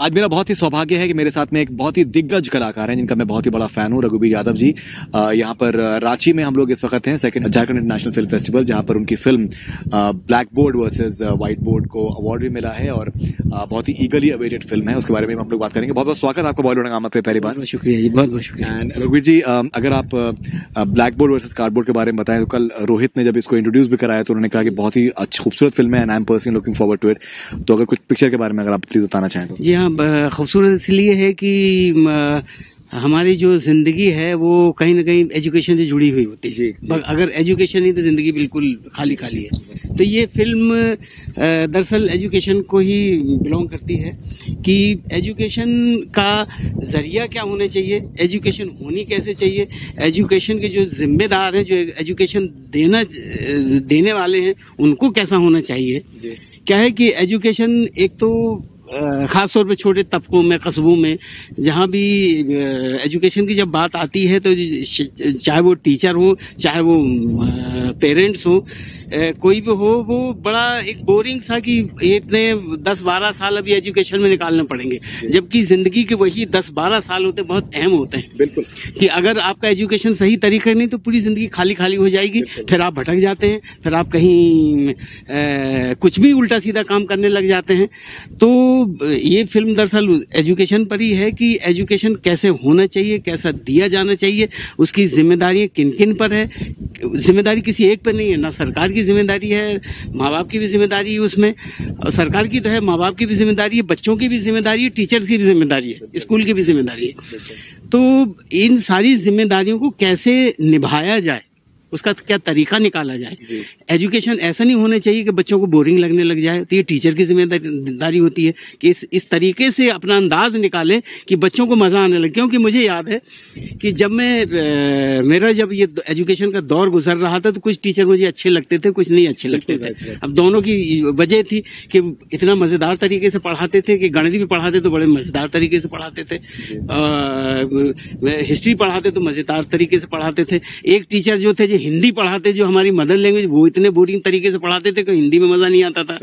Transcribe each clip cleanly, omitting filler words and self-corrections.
आज मेरा बहुत ही सौभाग्य है कि मेरे साथ में एक बहुत ही दिग्गज कलाकार हैं जिनका मैं बहुत ही बड़ा फैन हूं, रघुवीर यादव जी। यहाँ पर रांची में हम लोग इस वक्त हैं second Jharkhand international film festival, जहां पर उनकी film black board versus white board को अवार्ड भी मिला है और बहुत ही ईगरली अवेटेड फिल्म है। उसके बारे में हम लोग बात करेंगे। बहुत बहुत स्वागत आपका बॉलीवुड हंगामा पे पहली बार। शुक्रिया जी, बहुत बहुत शुक्रिया। रघुवीर जी, अगर आप ब्लैक बोर्ड वर्सेस कार्डबोर्ड के बारे में बताएं तो कल रोहित ने जब इसको इंट्रोड्यूस भी कराया तो उन्होंने कहा कि बहुत ही खूबसूरत फिल्म है and I am personally looking forward to it. तो अगर कुछ पिक्चर के बारे में अगर आप प्लीज बताना चाहें तो। जी हाँ, खूबसूरत इसलिए है कि हमारी जो जिंदगी है वो कहीं ना कहीं एजुकेशन से जुड़ी हुई होती है। अगर एजुकेशन नहीं तो जिंदगी बिल्कुल खाली खाली है। तो ये फिल्म दरअसल एजुकेशन को ही बिलोंग करती है कि एजुकेशन का जरिया क्या होना चाहिए, एजुकेशन होनी कैसे चाहिए, एजुकेशन के जो जिम्मेदार हैं, जो एजुकेशन देने वाले हैं, उनको कैसा होना चाहिए। क्या है कि एजुकेशन एक तो खास तौर पे छोटे तबकों में, कस्बों में, जहाँ भी एजुकेशन की जब बात आती है तो चाहे वो टीचर हो, चाहे वो पेरेंट्स हो, कोई भी हो, वो बड़ा एक बोरिंग सा कि ये इतने 10-12 साल अभी एजुकेशन में निकालने पड़ेंगे, जबकि जिंदगी के वही 10-12 साल होते बहुत अहम होते हैं। बिल्कुल कि अगर आपका एजुकेशन सही तरीके नहीं तो पूरी जिंदगी खाली खाली हो जाएगी। फिर आप भटक जाते हैं, फिर आप कहीं कुछ भी उल्टा सीधा काम करने लग जाते हैं। तो ये फिल्म दरअसल एजुकेशन पर ही है कि एजुकेशन कैसे होना चाहिए, कैसा दिया जाना चाहिए, उसकी जिम्मेदारी किन किन पर है। जिम्मेदारी किसी एक पर नहीं है, ना सरकार की जिम्मेदारी है, माँ बाप की भी जिम्मेदारी है उसमें। और सरकार की तो है, माँ बाप की भी जिम्मेदारी है, बच्चों की भी जिम्मेदारी है, टीचर्स की भी जिम्मेदारी है, स्कूल की भी जिम्मेदारी है। तो इन सारी जिम्मेदारियों को कैसे निभाया जाए, उसका क्या तरीका निकाला जाए। एजुकेशन ऐसा नहीं होना चाहिए कि बच्चों को बोरिंग लगने लग जाए। तो ये टीचर की जिम्मेदारी होती है कि इस तरीके से अपना अंदाज निकाले कि बच्चों को मजा आने लगे। क्योंकि मुझे याद है कि जब मेरा जब ये एजुकेशन का दौर गुजर रहा था तो कुछ टीचर मुझे अच्छे लगते थे, कुछ नहीं अच्छे लगते थे। अब दोनों की वजह थी कि इतना मजेदार तरीके से पढ़ाते थे कि गणित भी पढ़ाते तो बड़े मजेदार तरीके से पढ़ाते थे, हिस्ट्री पढ़ाते तो मजेदार तरीके से पढ़ाते थे। एक टीचर जो थे हिंदी पढ़ाते, जो हमारी मदर लैंग्वेज, वो इतने बोरिंग तरीके से पढ़ाते थे कि हिंदी में मजा नहीं आता था।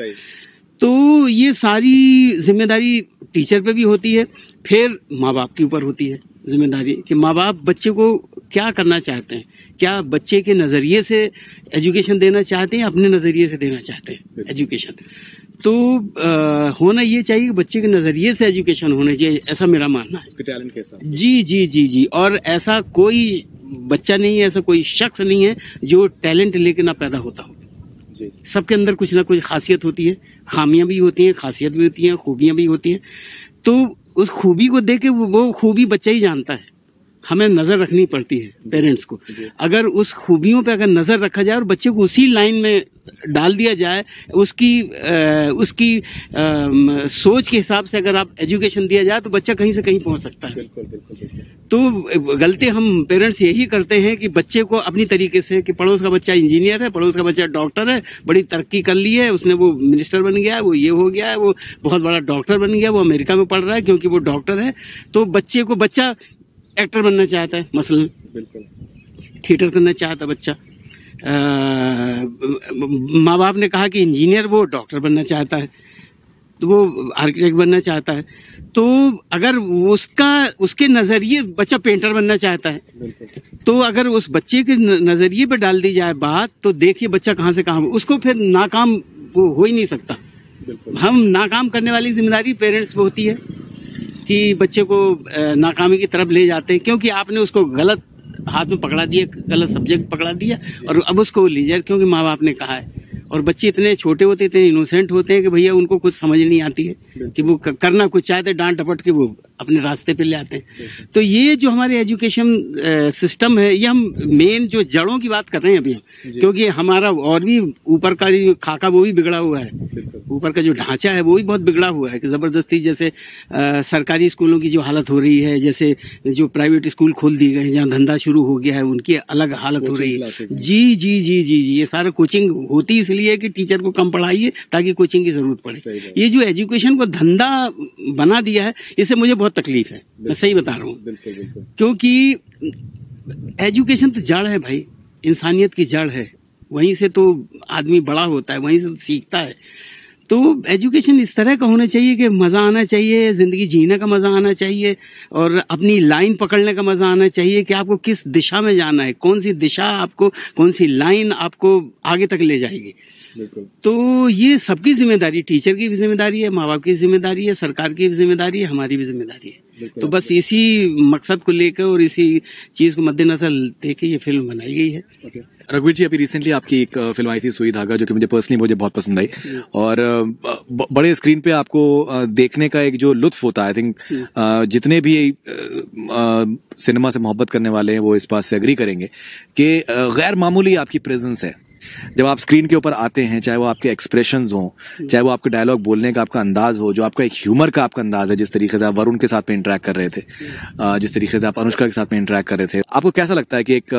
तो ये सारी जिम्मेदारी टीचर पे भी होती है, फिर माँ बाप के ऊपर होती है जिम्मेदारी कि माँ बाप बच्चे को क्या करना चाहते हैं, क्या बच्चे के नजरिए से एजुकेशन देना चाहते हैं, अपने नजरिए से देना चाहते हैं एजुकेशन। तो होना ये चाहिए कि बच्चे के नजरिए से एजुकेशन होना चाहिए, ऐसा मेरा मानना है। टैलेंट के साथ जी जी जी जी। और ऐसा कोई बच्चा नहीं है, ऐसा कोई शख्स नहीं है जो टैलेंट लेके ना पैदा होता हो। सबके अंदर कुछ ना कुछ खासियत होती है, खामियां भी होती हैं, खासियत भी होती हैं, खूबियां भी होती हैं। तो उस खूबी को देख के वो खूबी बच्चा ही जानता है। हमें नजर रखनी पड़ती है पेरेंट्स को। अगर उस खूबियों पे अगर नजर रखा जाए और बच्चे को उसी लाइन में डाल दिया जाए, उसकी सोच के हिसाब से अगर आप एजुकेशन दिया जाए तो बच्चा कहीं से कहीं पहुंच सकता है। बिल्कुल। तो गलती हम पेरेंट्स यही करते हैं कि बच्चे को अपनी तरीके से, कि पड़ोस का बच्चा इंजीनियर है, पड़ोस का बच्चा डॉक्टर है, बड़ी तरक्की कर ली है उसने, वो मिनिस्टर बन गया है, वो ये हो गया है, वो बहुत बड़ा डॉक्टर बन गया, वो अमेरिका में पढ़ रहा है क्योंकि वो डॉक्टर है। तो बच्चा एक्टर बनना चाहता है, मसलन थिएटर करना चाहता बच्चा। माँ बाप ने कहा कि इंजीनियर, वो डॉक्टर बनना चाहता है, तो वो आर्किटेक्ट बनना चाहता है। तो अगर उसके नजरिए बच्चा पेंटर बनना चाहता है, तो अगर उस बच्चे के नजरिए पे डाल दी जाए बात, तो देखिए बच्चा कहाँ से कहाँ, उसको फिर नाकाम वो हो ही नहीं सकता। हम नाकाम करने वाली जिम्मेदारी पेरेंट्स पे होती है कि बच्चे को नाकामी की तरफ ले जाते हैं, क्योंकि आपने उसको गलत हाथ में पकड़ा दिया, गलत सब्जेक्ट पकड़ा दिया और अब उसको लीजिए क्योंकि माँ बाप ने कहा है। और बच्चे इतने छोटे होते हैं, इतने इनोसेंट होते हैं कि भैया उनको कुछ समझ नहीं आती है कि वो करना कुछ चाहते, डांट डपट के वो अपने रास्ते पे ले आते हैं। तो ये जो हमारे एजुकेशन सिस्टम है, ये हम मेन जो जड़ों की बात कर रहे हैं अभी हम, क्योंकि हमारा और भी ऊपर का जो खाका वो भी बिगड़ा हुआ है, ऊपर का जो ढांचा है वो भी बहुत बिगड़ा हुआ है कि जबरदस्ती जैसे सरकारी स्कूलों की जो हालत हो रही है, जैसे जो प्राइवेट स्कूल खोल दिए गए जहाँ धंधा शुरू हो गया है, उनकी अलग हालत हो रही है। जी जी जी जी जी। ये सारा कोचिंग होती इसलिए कि टीचर को कम पढ़ाइए ताकि कोचिंग की जरूरत पड़े। ये जो एजुकेशन को धंधा बना दिया है, इससे मुझे बहुत तकलीफ है, मैं सही बता रहा हूँ। क्योंकि एजुकेशन तो जड़ है भाई, इंसानियत की जड़ है, वहीं से तो आदमी बड़ा होता है, वहीं से तो सीखता है। तो एजुकेशन इस तरह का होना चाहिए कि मजा आना चाहिए, जिंदगी जीने का मजा आना चाहिए और अपनी लाइन पकड़ने का मजा आना चाहिए कि आपको किस दिशा में जाना है, कौन सी दिशा आपको, कौन सी लाइन आपको आगे तक ले जाएगी। तो ये सबकी जिम्मेदारी, टीचर की भी जिम्मेदारी है, माँ बाप की जिम्मेदारी है, सरकार की भी जिम्मेदारी है, हमारी भी जिम्मेदारी है। तो बस इसी मकसद को लेकर और इसी चीज को मद्देनजर लेके ये फिल्म बनाई गई है। रघुवीर जी, अभी रिसेंटली आपकी एक फिल्म आई थी सुई धागा, जो कि मुझे पर्सनली बहुत पसंद आई और बड़े स्क्रीन पे आपको देखने का एक जो लुत्फ होता है, आई थिंक जितने भी सिनेमा से मोहब्बत करने वाले हैं वो इस बात से एग्री करेंगे कि गैर मामूली आपकी प्रेजेंस है जब आप स्क्रीन के ऊपर आते हैं, चाहे वो आपके एक्सप्रेशंस हों, चाहे वो आपके डायलॉग बोलने का आपका अंदाज हो, जो आपका एक ह्यूमर का आपका अंदाज है, जिस तरीके से आप वरुण के साथ में इंटरेक्ट कर रहे थे, जिस तरीके से आप अनुष्का के साथ में इंटरेक्ट कर रहे थे। आपको कैसा लगता है कि एक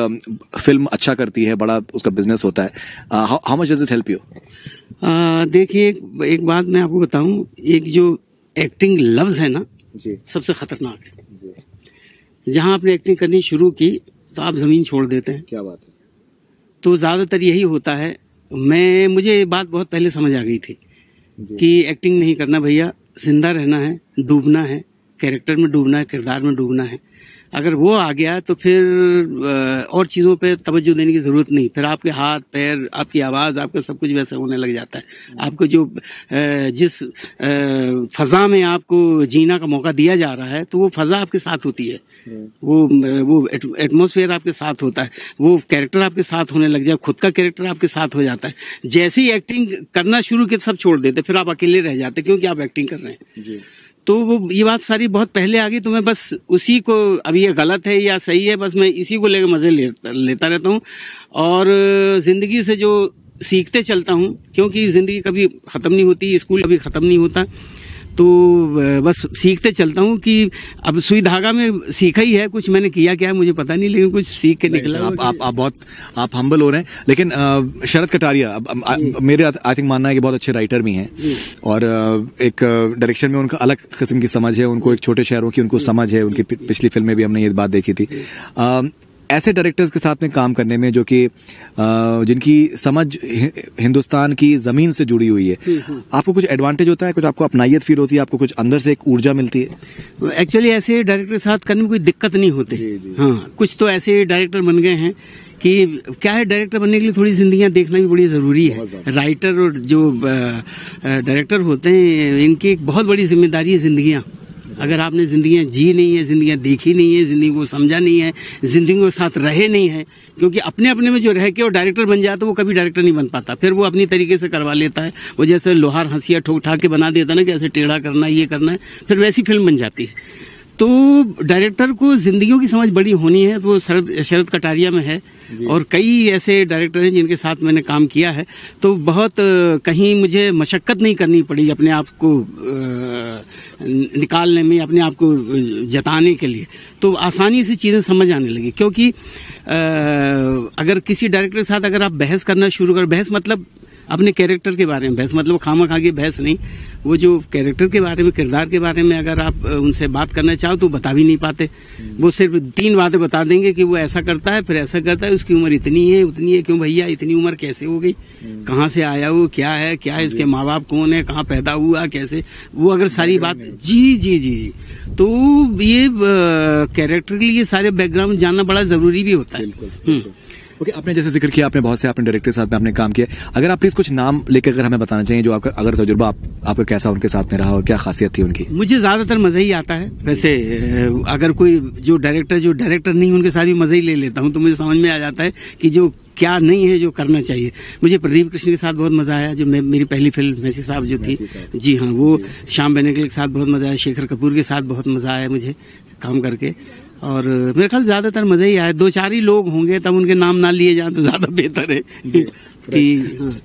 फिल्म अच्छा करती है, बड़ा उसका बिजनेस होता है, how much does it help you? देखिए, एक बात मैं आपको बताऊं, एक जो एक्टिंग लफ्ज है ना जी, सबसे खतरनाक है जी। जहां आपने एक्टिंग करनी शुरू की तो आप जमीन छोड़ देते हैं। क्या बात है। तो ज्यादातर यही होता है। मुझे ये बात बहुत पहले समझ आ गई थी कि एक्टिंग नहीं करना भैया, जिंदा रहना है, डूबना है, कैरेक्टर में डूबना है, किरदार में डूबना है। अगर वो आ गया तो फिर और चीजों पे तवज्जो देने की जरूरत नहीं, फिर आपके हाथ पैर, आपकी आवाज, आपका सब कुछ वैसे होने लग जाता है। आपको जो जिस फजा में आपको जीना का मौका दिया जा रहा है, तो वो फजा आपके साथ होती है, वो एटमॉस्फेयर आपके साथ होता है, वो कैरेक्टर आपके साथ होने लग जाए, खुद का कैरेक्टर आपके साथ हो जाता है। जैसे ही एक्टिंग करना शुरू किया सब छोड़ देते, फिर आप अकेले रह जाते क्योंकि आप एक्टिंग कर रहे हैं जी। तो वो ये बात सारी बहुत पहले आ गई, तो मैं बस उसी को, अभी ये गलत है या सही है, बस मैं इसी को लेकर मजे लेता रहता हूँ और जिंदगी से जो सीखते चलता हूँ, क्योंकि जिंदगी कभी खत्म नहीं होती, स्कूल कभी खत्म नहीं होता, तो बस सीखते चलता हूँ कि अब सुई धागा में सीखा ही है, कुछ मैंने किया क्या है मुझे पता नहीं, लेकिन कुछ सीख के निकला। आप हम्बल हो रहे हैं। लेकिन शरद कटारिया मेरे आई थिंक मानना है कि बहुत अच्छे राइटर भी हैं और एक डायरेक्शन में उनका अलग किस्म की समझ है, उनको एक छोटे शहरों की उनको समझ है, उनकी पिछली फिल्म में भी हमने ये बात देखी थी। ऐसे डायरेक्टर्स के साथ में काम करने में जो कि जिनकी समझ हिंदुस्तान की जमीन से जुड़ी हुई है, आपको कुछ एडवांटेज होता है, कुछ आपको अपनाइयत फील होती है, आपको कुछ अंदर से एक ऊर्जा मिलती है? एक्चुअली ऐसे डायरेक्टर के साथ करने में कोई दिक्कत नहीं होती। हाँ, कुछ तो ऐसे डायरेक्टर बन गए हैं कि क्या है, डायरेक्टर बनने के लिए थोड़ी जिंदगियां देखना भी बड़ी जरूरी है। राइटर और जो डायरेक्टर होते हैं, इनकी एक बहुत बड़ी जिम्मेदारी है जिंदगियां। अगर आपने जिंदगियां जी नहीं है, जिंदगियां देखी नहीं है, जिंदगी को समझा नहीं है, जिंदगी के साथ रहे नहीं है, क्योंकि अपने अपने में जो रह के वो डायरेक्टर बन जाता है, वो कभी डायरेक्टर नहीं बन पाता। फिर वो अपनी तरीके से करवा लेता है, वो जैसे लोहार हंसिया ठोक ठाक के बना देता है ना कि ऐसे टेढ़ा करना है, ये करना है, फिर वैसी फिल्म बन जाती है। तो डायरेक्टर को जिंदगियों की समझ बड़ी होनी है, तो वो शरद कटारिया में है और कई ऐसे डायरेक्टर हैं जिनके साथ मैंने काम किया है। तो बहुत कहीं मुझे मशक्कत नहीं करनी पड़ी अपने आप को निकालने में, अपने आप को जताने के लिए, तो आसानी से चीजें समझ आने लगी। क्योंकि अगर किसी डायरेक्टर के साथ अगर आप बहस करना शुरू कर, बहस मतलब अपने कैरेक्टर के बारे में बहस, मतलब खामा खा के बहस नहीं, वो जो कैरेक्टर के बारे में, किरदार के बारे में अगर आप उनसे बात करना चाहो तो बता भी नहीं पाते। वो सिर्फ 3 बातें बता देंगे कि वो ऐसा करता है, फिर ऐसा करता है, उसकी उम्र इतनी है, उतनी है, क्यों भैया इतनी उम्र कैसे हो गई, कहाँ से आया वो, क्या है, क्या है, इसके माँ बाप कौन है, कहाँ पैदा हुआ, कैसे, वो अगर सारी बात जी तो ये कैरेक्टर के लिए सारे बैकग्राउंड जानना बड़ा जरूरी भी होता है। ओके, आपने जैसे जिक्र किया, आपने बहुत से आपने डायरेक्टर के साथ में आपने काम किया, अगर आप प्लीज कुछ नाम लेकर अगर हमें बताना चाहिए जो आपका अगर तजुर्बा आपका कैसा उनके साथ में रहा और क्या खासियत थी उनकी? मुझे ज्यादातर मजा ही आता है। वैसे अगर कोई जो डायरेक्टर नहीं उनके साथ भी मजा ही ले लेता हूँ, तो मुझे समझ में आ जाता है कि जो क्या नहीं है, जो करना चाहिए। मुझे प्रदीप कृष्ण के साथ बहुत मजा आया, जो मेरी पहली फिल्म मैसी साहब जो थी जी हाँ, वो श्याम बेनेगल के साथ बहुत मजा आया, शेखर कपूर के साथ बहुत मजा आया मुझे काम करके। और मेरे ख्याल ज्यादातर मजा ही आया। 2-4 ही लोग होंगे, तब उनके नाम ना लिए जाए तो ज्यादा बेहतर है कि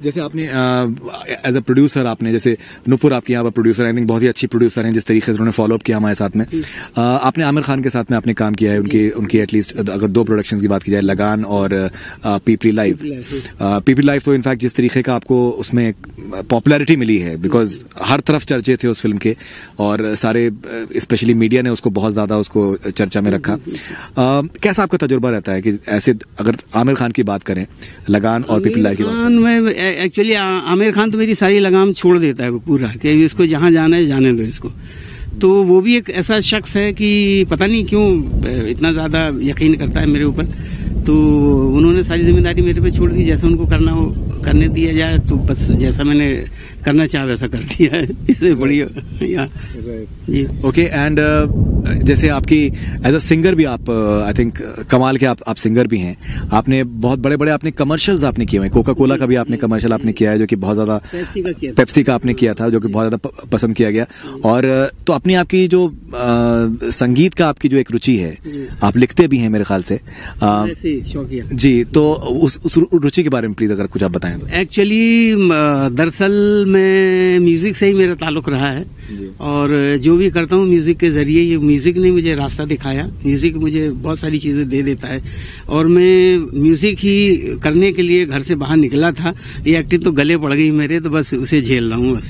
जैसे आपने एज अ प्रोड्यूसर, आपने जैसे नुपुर आपके यहाँ पर प्रोड्यूसर, आई थिंक बहुत ही अच्छी प्रोड्यूसर हैं, जिस तरीके से उन्होंने फॉलो अप किया हमारे साथ में। आपने आमिर खान के साथ में आपने काम किया है, उनकी एटलीस्ट अगर 2 प्रोडक्शंस की बात की जाए, लगान और पीपली लाइव। पीपली लाइव तो इनफैक्ट जिस तरीके का आपको उसमें पॉपुलैरिटी मिली है, बिकॉज हर तरफ चर्चे थे उस फिल्म के और सारे स्पेशली मीडिया ने उसको बहुत ज्यादा उसको चर्चा में रखा। कैसा आपका तजुर्बा रहता है कि ऐसे अगर आमिर खान की बात करें, लगान और पीपली लाइव की बात? खान में एक्चुअली आमिर खान तो मेरी सारी लगाम छोड़ देता है वो पूरा, कि इसको जहाँ जाना है जाने दो इसको। तो वो भी एक ऐसा शख्स है कि पता नहीं क्यों इतना ज़्यादा यकीन करता है मेरे ऊपर। तो उन्होंने सारी जिम्मेदारी मेरे पे छोड़ दी, जैसा उनको करना हो करने दिया जाए, तो बस जैसा मैंने करना चाहा वैसा कर दिया है। इससे बढ़िया जी। ओके, एंड जैसे आपकी एज अ सिंगर भी आप आई थिंक कमाल के आप सिंगर भी हैं। आपने बहुत बड़े बड़े आपने कमर्शियल्स आपने किए हुए, कोका कोला का भी आपने कमर्शियल आपने किया है जो कि बहुत ज्यादा, पेप्सी का आपने किया था जो कि बहुत ज्यादा पसंद किया गया। और तो अपनी आपकी जो संगीत का आपकी जो एक रुचि है, आप लिखते भी हैं मेरे ख्याल से जी, तो उस रुचि के बारे में प्लीज अगर कुछ आप बताएं। एक्चुअली दरअसल मैं म्यूजिक से ही मेरा ताल्लुक रहा है, और जो भी करता हूँ म्यूजिक के जरिए। ये म्यूजिक ने मुझे रास्ता दिखाया, म्यूजिक मुझे बहुत सारी चीजें दे देता है, और मैं म्यूजिक ही करने के लिए घर से बाहर निकला था। ये एक्टिंग तो गले पड़ गई मेरे, तो बस उसे झेल रहा हूँ।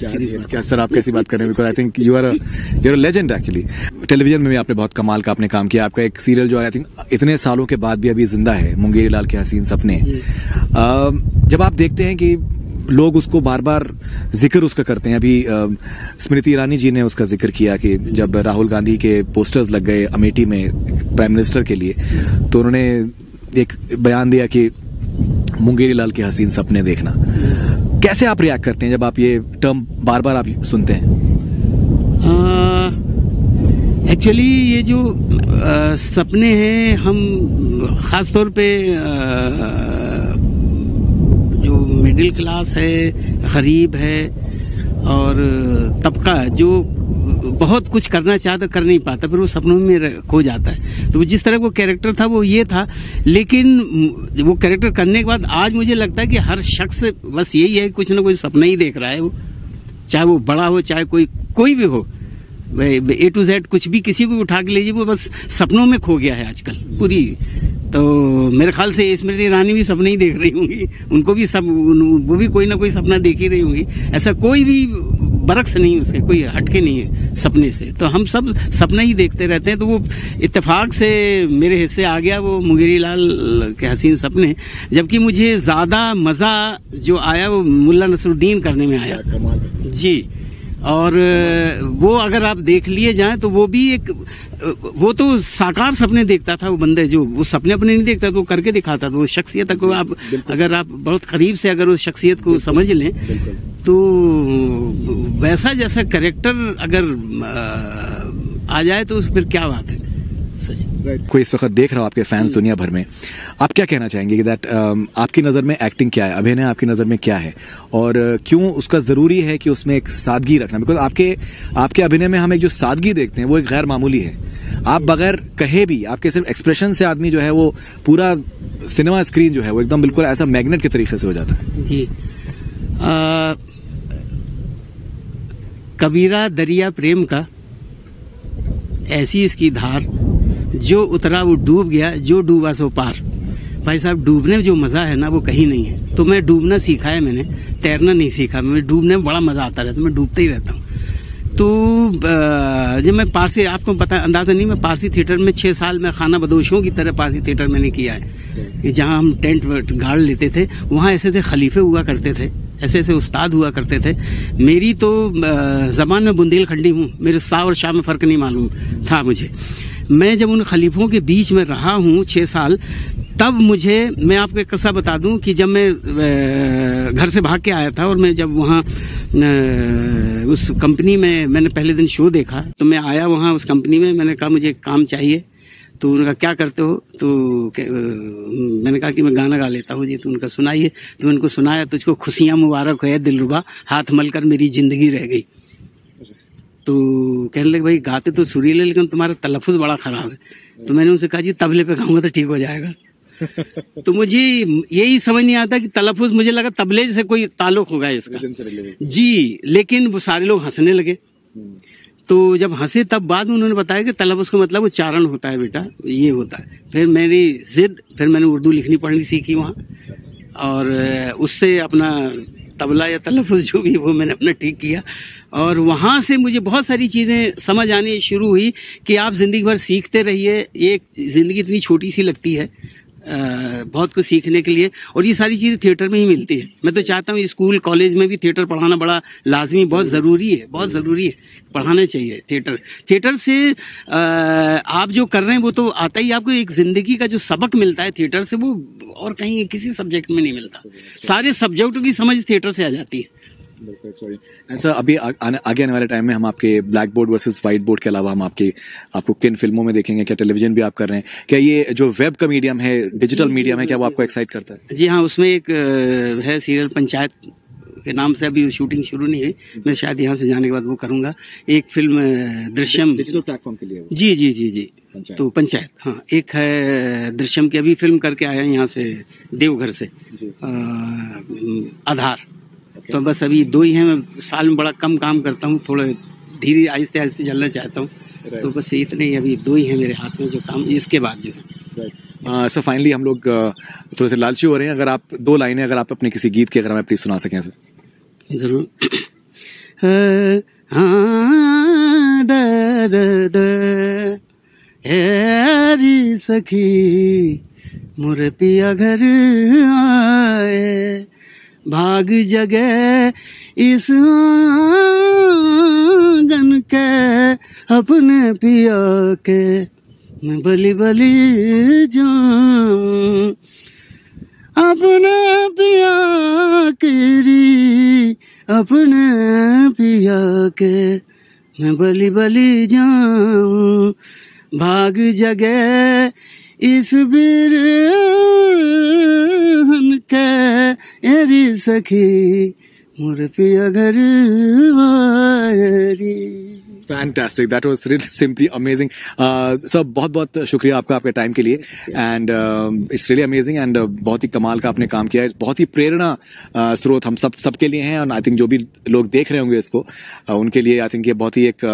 क्या सर आप कैसी बात कर रहे हैं, because I think you are a legend actually. Television में भी आपने बहुत कमाल का आपने काम किया। आपका एक सीरियल जो आई थिंक इतने सालों के बाद भी अभी जिंदा है, मुंगेरी लाल के हसीन सपने। जब आप देखते हैं कि लोग उसको बार बार जिक्र उसका करते हैं, अभी स्मृति ईरानी जी ने उसका जिक्र किया कि जब राहुल गांधी के पोस्टर्स लग गए अमेठी में प्राइम मिनिस्टर के लिए, तो उन्होंने एक बयान दिया कि मुंगेरी लाल के हसीन सपने देखना। कैसे आप रिएक्ट करते हैं जब आप ये टर्म बार बार आप सुनते हैं? एक्चुअली ये जो सपने हैं, हम खास तौर पे मिडिल क्लास है, गरीब है, और तबका जो बहुत कुछ करना चाहता कर नहीं पाता, फिर वो सपनों में खो जाता है। तो जिस तरह वो कैरेक्टर था वो ये था, लेकिन वो कैरेक्टर करने के बाद आज मुझे लगता है कि हर शख्स बस यही है, कुछ ना कुछ सपना ही देख रहा है वो, चाहे वो बड़ा हो चाहे कोई भी हो, A to Z कुछ भी किसी भी उठा के लीजिए, वो बस सपनों में खो गया है आजकल पूरी। तो मेरे ख्याल से स्मृति ईरानी भी सपने ही देख रही होंगी, उनको भी वो भी कोई ना कोई सपना देख ही रही होंगी। ऐसा कोई भी बरक्स नहीं, उसके कोई हटके नहीं है सपने से। तो हम सब सपना ही देखते रहते हैं। तो वो इत्तेफाक से मेरे हिस्से आ गया वो मुंगेरी लाल के हसीन सपने, जबकि मुझे ज्यादा मजा जो आया वो मुल्ला नसरुद्दीन करने में आया जी। और वो अगर आप देख लिए जाएं तो वो भी एक, वो तो साकार सपने देखता था वो बंदे, जो वो सपने अपने नहीं देखता तो वो करके दिखाता था। वो शख्सियत को आप अगर आप बहुत करीब से अगर उस शख्सियत को समझ लें तो वैसा जैसा कैरेक्टर अगर आ जाए तो फिर क्या बात है। कोई इस वक्त देख रहा हो आपके फैंस दुनिया भर में, आप क्या कहना चाहेंगे कि दैट आपकी नजर में एक्टिंग क्या है, अभिनय आपकी नजर में क्या है, और क्यों उसका जरूरी है कि उसमें एक सादगी रखना? बिकॉज आपके अभिनय में हम एक जो सादगी देखते हैं वो एक गैर मामूली है। आप बगैर कहे भी आपके सिर्फ एक्सप्रेशन से आदमी जो है वो पूरा सिनेमा स्क्रीन जो है वो एकदम बिल्कुल ऐसा मैग्नेट के तरीके से हो जाता है जी। कबीरा दरिया प्रेम का, ऐसी इसकी धार, जो उतरा वो डूब गया, जो डूबा सो पार। भाई साहब, डूबने में जो मजा है ना वो कहीं नहीं है। तो मैं डूबना सीखा है, मैंने तैरना नहीं सीखा। मैं डूबने में बड़ा मजा आता रहता है, मैं डूबते ही रहता हूँ। तो जब मैं पारसी, आपको पता अंदाजा नहीं, मैं पारसी थिएटर में 6 साल में खाना बदोशों की तरह पारसी थिएटर मैंने किया है, जहाँ हम टेंट गाड़ लेते थे। वहाँ ऐसे ऐसे खलीफे हुआ करते थे, ऐसे ऐसे उस्ताद हुआ करते थे। मेरी तो जबान में बुंदेलखंडी हूँ, मेरे सा और शाह में फर्क नहीं मालूम था मुझे। मैं जब उन खलीफों के बीच में रहा हूँ 6 साल, तब मैं आपको एक किस्सा बता दूं कि जब मैं घर से भाग के आया था और मैं जब वहाँ उस कंपनी में मैंने पहले दिन शो देखा, तो मैं आया वहाँ उस कंपनी में, मैंने कहा मुझे काम चाहिए। तो उन्होंने कहा क्या करते हो? तो मैंने कहा कि मैं गाना गा लेता हूँ जी। तो उनका सुनाइए। तो उनको सुनाया, तुझको खुशियाँ मुबारक है दिलरुबा, हाथ मलकर मेरी जिंदगी रह गई। तो कहने लगे भाई गाते तो सुरीले, लेकिन तुम्हारा तलफ़ुज़ बड़ा खराब है। तो मैंने उनसे कहा जी तबले पे गाऊंगा तो ठीक हो जाएगा। तो मुझे यही समझ नहीं आता कि तलफ़ुज़, मुझे लगा तबले से कोई ताल्लुक होगा इसका जी, लेकिन वो सारे लोग हंसने लगे। तो जब हंसे तब बाद में उन्होंने बताया कि तलफ़ुज़ का मतलब उच्चारण होता है बेटा, ये होता है। फिर मेरी जिद, फिर मैंने उर्दू लिखनी पढ़नी सीखी वहाँ, और उससे अपना तबला या तलफ़ुज़ जो भी वो मैंने अपना ठीक किया। और वहाँ से मुझे बहुत सारी चीज़ें समझ आनी शुरू हुई कि आप ज़िंदगी भर सीखते रहिए। ये ज़िंदगी इतनी छोटी सी लगती है, बहुत कुछ सीखने के लिए, और ये सारी चीज़ें थिएटर में ही मिलती है। मैं तो चाहता हूँ स्कूल कॉलेज में भी थिएटर पढ़ाना बड़ा लाजमी, बहुत ज़रूरी है, बहुत ज़रूरी है, पढ़ाना चाहिए थिएटर। थिएटर से आप जो कर रहे हैं वो तो आता ही, आपको एक ज़िंदगी का जो सबक मिलता है थिएटर से, वो और कहीं किसी सब्जेक्ट में नहीं मिलता। सारे सब्जेक्टों की समझ थिएटर से आ जाती है। सर अभी आगे आने वाले टाइम में हम आपके black board versus white board के अलावा हम आपको किन फिल्मों में देखेंगे? क्या टेलीविजन भी आप कर रहे हैं? क्या ये जो वेब का मीडियम है, डिजिटल मीडियम है, क्या वो आपको एक्साइट करता है? जी हाँ, उसमें एक है सीरियल पंचायत के नाम से, अभी शूटिंग शुरू नहीं हुई, मैं शायद यहाँ से जाने के बाद वो करूँगा। एक फिल्म दृश्यम, डिजिटल प्लेटफॉर्म के लिए। जी जी जी जी, तो पंचायत, हाँ। एक है दृश्यम की, अभी फिल्म करके आया यहाँ से देवघर से, आधार। तो बस अभी 2 ही हैं। मैं साल में बड़ा कम काम करता हूँ, थोड़ा धीरे आहिस्ते आहिस्ते चलना चाहता हूँ। तो बस इतने ही अभी 2 ही हैं मेरे हाथ में जो काम, इसके बाद जो है। सर फाइनली हम लोग थोड़े से लालची हो रहे हैं, अगर आप 2 लाइनें अगर आप अपने किसी गीत की अगर हमें प्लीज सुना सकें सर। जरूर। द सखी मोर पिया घर आए, भाग जगे इस आंगन के अपने पिया के, मैं बलि बलि जाऊं अपने पिया केरी, अपने पिया के मैं बलि बलि जाऊं, भाग जगे इस बिरहन के एरी सखी मोर पिया घर वारी। Fantastic, that was really simply amazing. Sir बहुत बहुत शुक्रिया आपका, आपके टाइम के लिए, and it's really amazing and बहुत ही कमाल का आपने काम किया है। बहुत ही प्रेरणा स्रोत हम सबके लिए हैं, और आई थिंक जो भी लोग देख रहे होंगे इसको उनके लिए आई थिंक ये बहुत ही एक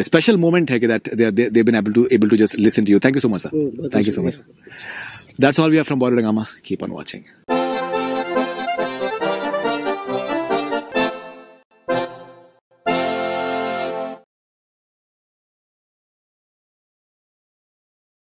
स्पेशल मोमेंट है कि that they been able to just listen to you. Thank you so much sir, thank you so much. That's all we have from Bollywood Hungama. Keep on watching.